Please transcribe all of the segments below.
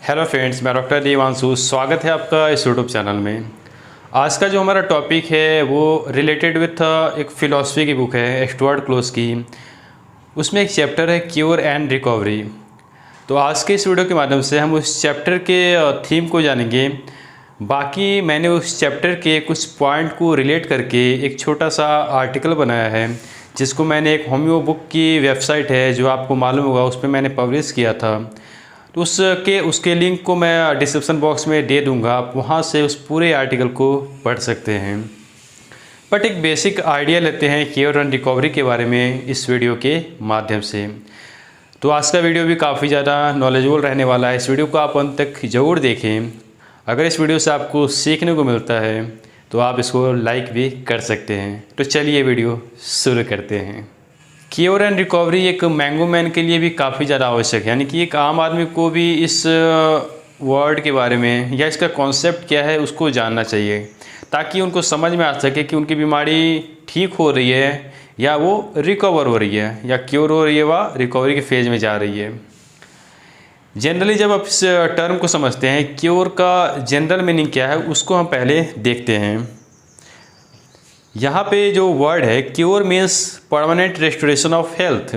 Hello friends, मैं doctor Devanshu. स्वागत है आपका इस यूट्यूब चैनल में। आज का जो हमारा टॉपिक है वो रिलेटेड विथ एक फ़िलॉसफी की बुक है स्टुअर्ट क्लोज की। उसमें एक चैप्टर है क्योर एंड रिकवरी। तो आज के इस वीडियो के माध्यम से हम उस चैप्टर के थीम को जानेंगे। बाकी मैंने उस चैप्टर के कुछ पॉइंट को रिलेट करके एक छोटा सा आर्टिकल बनाया है, जिसको मैंने एक होम्यो बुक की वेबसाइट है जो आपको मालूम होगा, उस पर मैंने पब्लिश किया था। तो उसके लिंक को मैं डिस्क्रिप्शन बॉक्स में दे दूंगा, आप वहाँ से उस पूरे आर्टिकल को पढ़ सकते हैं। बट एक बेसिक आइडिया लेते हैं क्योर एंड रिकवरी के बारे में इस वीडियो के माध्यम से। तो आज का वीडियो भी काफ़ी ज़्यादा नॉलेजेबल रहने वाला है। इस वीडियो को आप अंत तक ज़रूर देखें। अगर इस वीडियो से आपको सीखने को मिलता है तो आप इसको लाइक भी कर सकते हैं। तो चलिए वीडियो शुरू करते हैं। क्योर एंड रिकवरी एक मैंगो मैन के लिए भी काफ़ी ज़्यादा आवश्यक है, यानी कि एक आम आदमी को भी इस वर्ड के बारे में या इसका कॉन्सेप्ट क्या है उसको जानना चाहिए, ताकि उनको समझ में आ सके कि उनकी बीमारी ठीक हो रही है या वो रिकवर हो रही है या क्योर हो रही है व रिकवरी के फेज में जा रही है। जनरली जब आप इस टर्म को समझते हैं, क्योर का जनरल मीनिंग क्या है उसको हम पहले देखते हैं। यहाँ पे जो वर्ड है cure means permanent restoration of health.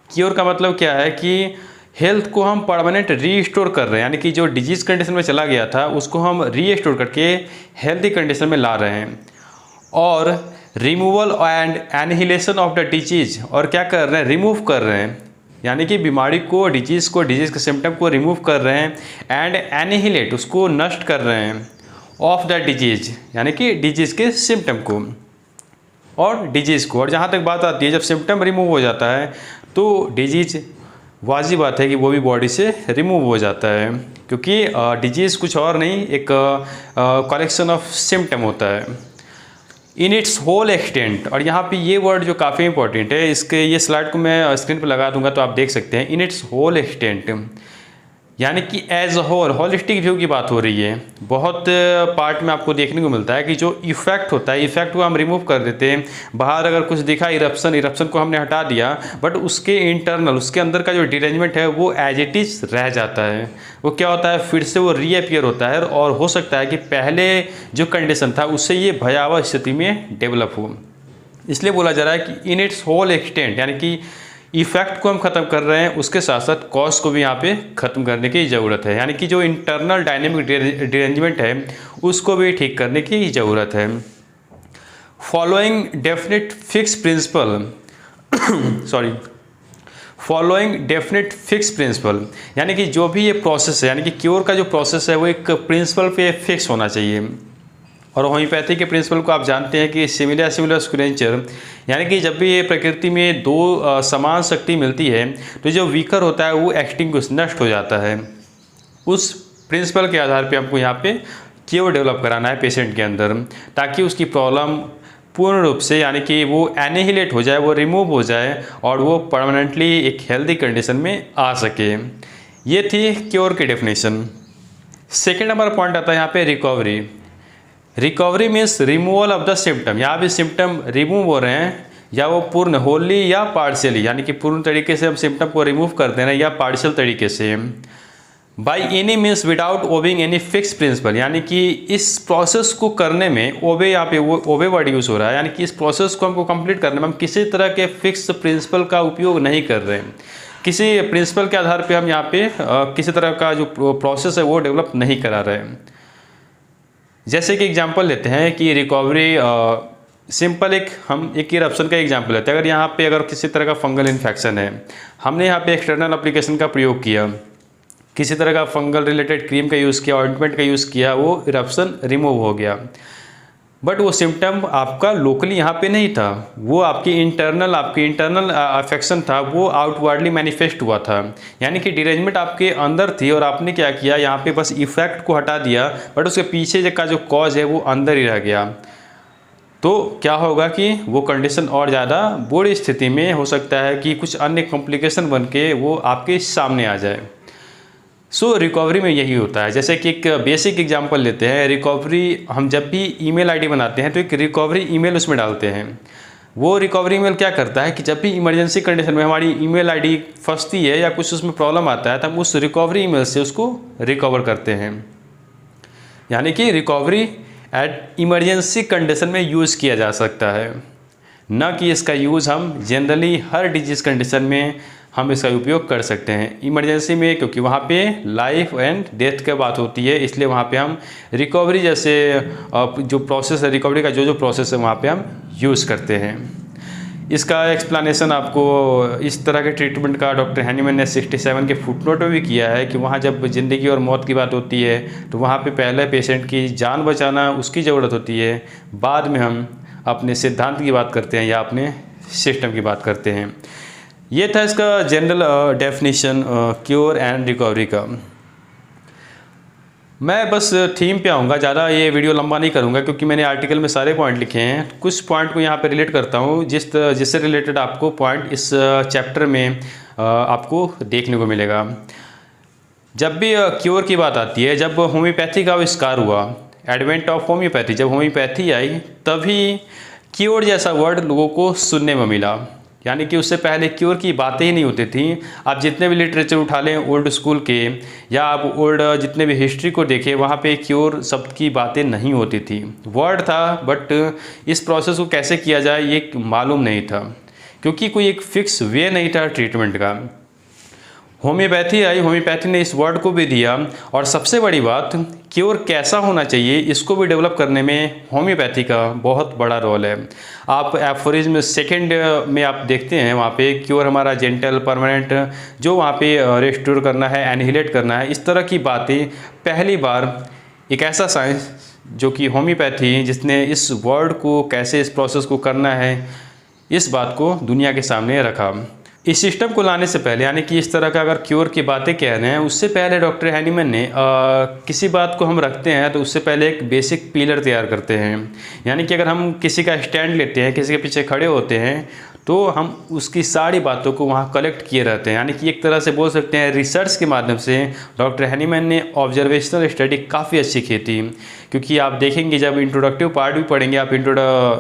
Cure का मतलब क्या है कि हेल्थ को हम परमानेंट रीस्टोर कर रहे हैं, यानी कि जो डिजीज़ कंडीशन में चला गया था उसको हम रीस्टोर करके हेल्दी कंडीशन में ला रहे हैं। और removal and annihilation of the disease, और क्या कर रहे हैं, रिमूव कर रहे हैं, यानी कि बीमारी को डिजीज़ के सिम्टम को रिमूव कर रहे हैं। एंड एनिहिलेट, उसको नष्ट कर रहे हैं। ऑफ द डिजीज़, यानी कि डिजीज़ के सिम्टम को और डिजीज़ को। और जहाँ तक बात आती है, जब सिम्टम रिमूव हो जाता है तो डिजीज़ वाजिब बात है कि वो भी बॉडी से रिमूव हो जाता है, क्योंकि डिजीज़ कुछ और नहीं, एक कलेक्शन ऑफ सिम्टम होता है इन इट्स होल एक्सटेंट। और यहाँ पे ये वर्ड जो काफ़ी इंपॉर्टेंट है, इसके ये स्लाइड को मैं स्क्रीन पर लगा दूंगा तो आप देख सकते हैं। इन इट्स होल एक्सटेंट, यानी कि as a whole, holistic view की बात हो रही है। बहुत पार्ट में आपको देखने को मिलता है कि जो इफेक्ट होता है, इफेक्ट को हम रिमूव कर देते हैं। बाहर अगर कुछ दिखा इरप्शन को हमने हटा दिया, बट उसके इंटरनल, उसके अंदर का जो डिरेंजमेंट है वो एज इट इज़ रह जाता है। वो क्या होता है, फिर से वो रीअपियर होता है और हो सकता है कि पहले जो कंडीशन था उससे ये भयावह स्थिति में डेवलप हो। इसलिए बोला जा रहा है कि इन इट्स होल एक्सटेंट, यानी कि इफेक्ट को हम ख़त्म कर रहे हैं, उसके साथ साथ कॉज को भी यहाँ पे ख़त्म करने की ज़रूरत है, यानी कि जो इंटरनल डायनेमिक डिरेंजमेंट है उसको भी ठीक करने की ज़रूरत है। Following definite fix principle following definite fix principle, यानी कि जो भी ये प्रोसेस है, यानी कि क्योर का जो प्रोसेस है वो एक प्रिंसिपल पे फिक्स होना चाहिए। और होम्योपैथी के प्रिंसिपल को आप जानते हैं कि सिमिलर स्क्वेंचर, यानी कि जब भी ये प्रकृति में दो समान शक्ति मिलती है तो जो वीकर होता है वो एक्सटिंग्विश, नष्ट हो जाता है। उस प्रिंसिपल के आधार पे हमको यहाँ पे क्योर डेवलप कराना है पेशेंट के अंदर, ताकि उसकी प्रॉब्लम पूर्ण रूप से, यानी कि वो एनिहिलेट हो जाए, वो रिमूव हो जाए और वो परमानेंटली एक हेल्दी कंडीशन में आ सके। ये थी क्योर की डेफिनेशन। सेकेंड नंबर पॉइंट आता है यहाँ पे recovery. Recovery means removal of the symptom. यहाँ भी सिम्टम रिमूव हो रहे हैं, या वो पूर्ण होली या पार्शियली, यानी कि पूर्ण तरीके से हम सिम्टम को रिमूव कर दे रहे हैं या पार्शियल तरीके से। By any means without owing any fix principle, यानी कि इस प्रोसेस को करने में ओबे, यहाँ पे वो ओबे वर्ड यूज़ हो रहा है, यानी कि इस प्रोसेस को हमको कंप्लीट करने में हम किसी तरह के फिक्स प्रिंसिपल का उपयोग नहीं कर रहे हैं। किसी प्रिंसिपल के आधार पर हम यहाँ पे किसी तरह का जो प्रोसेस है वो डेवलप नहीं करा रहे हैं। जैसे कि एग्जांपल लेते हैं कि रिकवरी सिंपल, हम एक इरप्शन का एग्जांपल लेते हैं। अगर यहाँ पे अगर किसी तरह का फंगल इन्फेक्शन है, हमने यहाँ पे एक्सटर्नल एप्लीकेशन का प्रयोग किया, किसी तरह का फंगल रिलेटेड क्रीम का यूज़ किया, ऑइंटमेंट का यूज़ किया, वो इरप्शन रिमूव हो गया, बट वो सिम्टम आपका लोकली यहाँ पे नहीं था, वो आपकी इंटरनल अफेक्शन था, वो आउटवर्डली मैनिफेस्ट हुआ था। यानी कि डिरेंजमेंट आपके अंदर थी और आपने क्या किया, यहाँ पे बस इफेक्ट को हटा दिया, बट उसके पीछे का जो कॉज है वो अंदर ही रह गया। तो क्या होगा कि वो कंडीशन और ज़्यादा बुरी स्थिति में हो सकता है कि कुछ अन्य कॉम्प्लिकेशन बन के वो आपके सामने आ जाए। सो रिकवरी में यही होता है। जैसे कि एक बेसिक एग्जांपल लेते हैं, रिकवरी हम जब भी ईमेल आईडी बनाते हैं तो एक रिकवरी ईमेल उसमें डालते हैं। वो रिकवरी ईमेल क्या करता है कि जब भी इमरजेंसी कंडीशन में हमारी ईमेल आईडी फंसती है या कुछ उसमें प्रॉब्लम आता है तो हम उस रिकवरी ईमेल से उसको रिकवर करते हैं। यानी कि रिकवरी एट इमरजेंसी कंडीशन में यूज़ किया जा सकता है, न कि इसका यूज़ हम जनरली हर डिजीज़ कंडीशन में हम इसका उपयोग कर सकते हैं। इमरजेंसी में क्योंकि वहाँ पे लाइफ एंड डेथ की बात होती है, इसलिए वहाँ पे हम रिकवरी जैसे जो प्रोसेस है, रिकवरी का जो प्रोसेस है वहाँ पे हम यूज़ करते हैं। इसका एक्सप्लेनेशन आपको इस तरह के ट्रीटमेंट का डॉक्टर हैनीमैन ने 67 के फुटनोट में भी किया है कि वहाँ जब ज़िंदगी और मौत की बात होती है तो वहाँ पे पहले पेशेंट की जान बचाना उसकी ज़रूरत होती है, बाद में हम अपने सिद्धांत की बात करते हैं या अपने सिस्टम की बात करते हैं। ये था इसका general definition cure and recovery का। मैं बस थीम पे आऊँगा, ज़्यादा ये वीडियो लंबा नहीं करूँगा क्योंकि मैंने आर्टिकल में सारे पॉइंट लिखे हैं। कुछ पॉइंट को यहाँ पे रिलेट करता हूँ जिससे रिलेटेड आपको पॉइंट इस चैप्टर में आपको देखने को मिलेगा। जब भी क्योर की बात आती है, जब होम्योपैथी का आविष्कार हुआ, एडवेंट ऑफ होम्योपैथी, जब होम्योपैथी आई तभी क्योर जैसा वर्ड लोगों को सुनने में मिला। यानी कि उससे पहले क्योर की बातें ही नहीं होती थी। आप जितने भी लिटरेचर उठा लें ओल्ड स्कूल के या आप ओल्ड जितने भी हिस्ट्री को देखें, वहाँ पे क्योर शब्द की बातें नहीं होती थी। वर्ड था बट इस प्रोसेस को कैसे किया जाए ये मालूम नहीं था क्योंकि कोई एक फिक्स वे नहीं था ट्रीटमेंट का। होम्योपैथी आई, होम्योपैथी ने इस वर्ड को भी दिया और सबसे बड़ी बात क्योर कैसा होना चाहिए इसको भी डेवलप करने में होम्योपैथी का बहुत बड़ा रोल है। आप एफोरिज्म सेकंड में आप देखते हैं वहाँ पे क्योर हमारा जेंटल परमानेंट, जो वहाँ पे रेस्टोर करना है, एनहिलेट करना है, इस तरह की बातें पहली बार एक ऐसा साइंस जो कि होम्योपैथी, जिसने इस वर्ड को कैसे इस प्रोसेस को करना है इस बात को दुनिया के सामने रखा। इस सिस्टम को लाने से पहले, यानी कि इस तरह का अगर क्योर की बातें कह रहे हैं, उससे पहले डॉक्टर हैनीमैन ने किसी बात को हम रखते हैं तो उससे पहले एक बेसिक पिलर तैयार करते हैं। यानी कि अगर हम किसी का स्टैंड लेते हैं, किसी के पीछे खड़े होते हैं तो हम उसकी सारी बातों को वहाँ कलेक्ट किए रहते हैं। यानी कि एक तरह से बोल सकते हैं रिसर्च के माध्यम से डॉक्टर हैनीमैन ने ऑब्जर्वेशनल स्टडी काफ़ी अच्छी की थी। क्योंकि आप देखेंगे जब इंट्रोडक्टिव पार्ट भी पढ़ेंगे, आप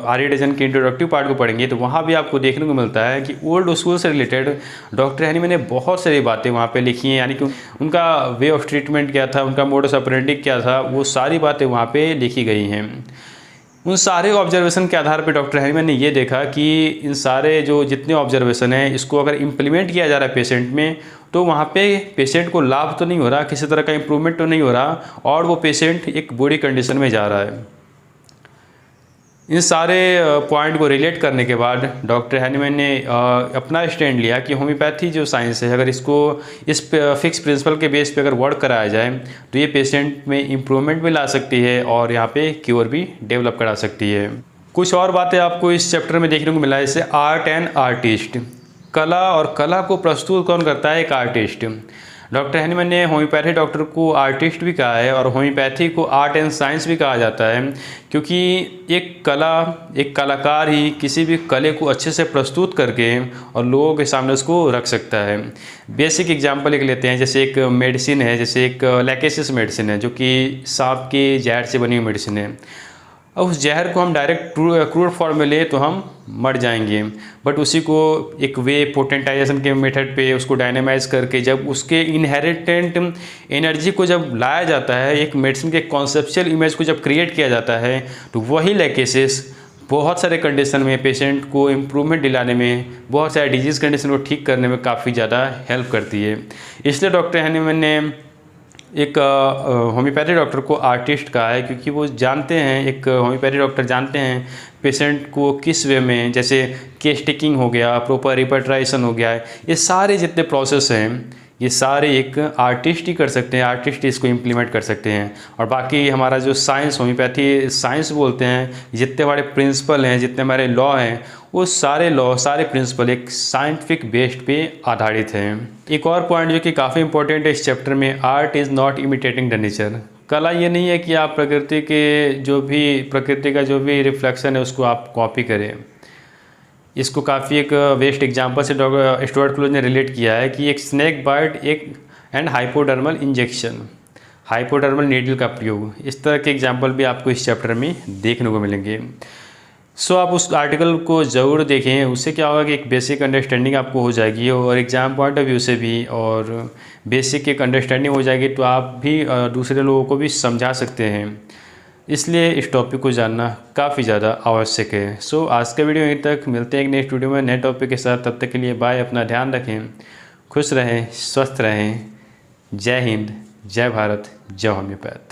आर्यडजन के इंट्रोडक्टिव पार्ट को पढ़ेंगे तो वहाँ भी आपको देखने को मिलता है कि ओल्ड स्कूल से रिलेटेड डॉक्टर हैनीमैन ने बहुत सारी बातें वहाँ पे लिखी हैं। यानी कि उनका वे ऑफ ट्रीटमेंट क्या था, उनका मोडस ऑपरेंडी क्या था, वो सारी बातें वहाँ पे लिखी गई हैं। उन सारे ऑब्जर्वेशन के आधार पर डॉक्टर हैनीमैन ने ये देखा कि इन सारे जो जितने ऑब्जर्वेशन हैं इसको अगर इम्प्लीमेंट किया जा रहा है पेशेंट में तो वहाँ पे पेशेंट को लाभ तो नहीं हो रहा, किसी तरह का इम्प्रूवमेंट तो नहीं हो रहा और वो पेशेंट एक बुरी कंडीशन में जा रहा है। इन सारे पॉइंट को रिलेट करने के बाद डॉक्टर हैनीमैन ने अपना स्टैंड लिया कि होम्योपैथी जो साइंस है, अगर इसको इस फिक्स प्रिंसिपल के बेस पे अगर वर्क कराया जाए तो ये पेशेंट में इम्प्रूवमेंट भी ला सकती है और यहाँ पे क्योर भी डेवलप करा सकती है। कुछ और बातें आपको इस चैप्टर में देखने को मिला है, जैसे आर्ट एंड आर्टिस्ट, कला और कला को प्रस्तुत कौन करता है, एक आर्टिस्ट। डॉक्टर हैनीमैन ने होम्योपैथी डॉक्टर को आर्टिस्ट भी कहा है और होम्योपैथी को आर्ट एंड साइंस भी कहा जाता है क्योंकि एक कलाकार ही किसी भी कले को अच्छे से प्रस्तुत करके और लोगों के सामने उसको रख सकता है। बेसिक एग्जांपल एक लेते हैं, जैसे एक मेडिसिन है, जैसे एक लैकेसिस मेडिसिन है जो कि सांप के जहर से बनी हुई मेडिसिन है। अब उस जहर को हम डायरेक्ट क्रूड फॉर्म में ले तो हम मर जाएंगे, बट उसी को एक वे पोटेंटाइजेशन के मेथड पे उसको डायनेमाइज करके जब उसके इनहेरिटेंट एनर्जी को जब लाया जाता है, एक मेडिसिन के कॉन्सेप्चुअल इमेज को जब क्रिएट किया जाता है तो वही लैकेसिस बहुत सारे कंडीशन में पेशेंट को इम्प्रूवमेंट दिलाने में, बहुत सारे डिजीज़ कंडीशन को ठीक करने में काफ़ी ज़्यादा हेल्प करती है। इसलिए डॉक्टर हैनीमैन ने एक होम्योपैथी डॉक्टर को आर्टिस्ट कहा है क्योंकि वो जानते हैं, एक होम्योपैथी डॉक्टर जानते हैं पेशेंट को किस वे में, जैसे केस टेकिंग हो गया, प्रॉपर रिपेट्राइजेशन हो गया है, ये सारे जितने प्रोसेस हैं ये सारे एक आर्टिस्ट ही कर सकते हैं, आर्टिस्ट इसको इम्प्लीमेंट कर सकते हैं। और बाकी हमारा जो साइंस, होम्योपैथी साइंस बोलते हैं, जितने हमारे प्रिंसिपल हैं, जितने हमारे लॉ हैं, वो सारे लॉ, सारे प्रिंसिपल एक साइंटिफिक बेस्ड पे आधारित हैं। एक और पॉइंट जो कि काफ़ी इंपॉर्टेंट है इस चैप्टर में, art is not imitating the nature. कला ये नहीं है कि आप प्रकृति का जो भी रिफ्लेक्शन है उसको आप कॉपी करें। इसको काफ़ी एक बेस्ट एग्जांपल से डॉक्टर स्टुअर्ट क्लोज ने रिलेट किया है कि एक snake bite and hypodermal injection, hypodermal needle का प्रयोग, इस तरह के एग्जांपल भी आपको इस चैप्टर में देखने को मिलेंगे। सो आप उस आर्टिकल को ज़रूर देखें, उससे क्या होगा कि एक बेसिक अंडरस्टैंडिंग आपको हो जाएगी और एग्ज़ाम पॉइंट ऑफ व्यू से भी, और बेसिक एक अंडरस्टैंडिंग हो जाएगी तो आप भी दूसरे लोगों को भी समझा सकते हैं। इसलिए इस टॉपिक को जानना काफ़ी ज़्यादा आवश्यक है। सो आज का वीडियो यहीं तक, मिलते हैं एक नेक्स्ट वीडियो में नए टॉपिक के साथ। तब तक के लिए बाय, अपना ध्यान रखें, खुश रहें, स्वस्थ रहें। जय हिंद, जय भारत, जय होम्योपैथ।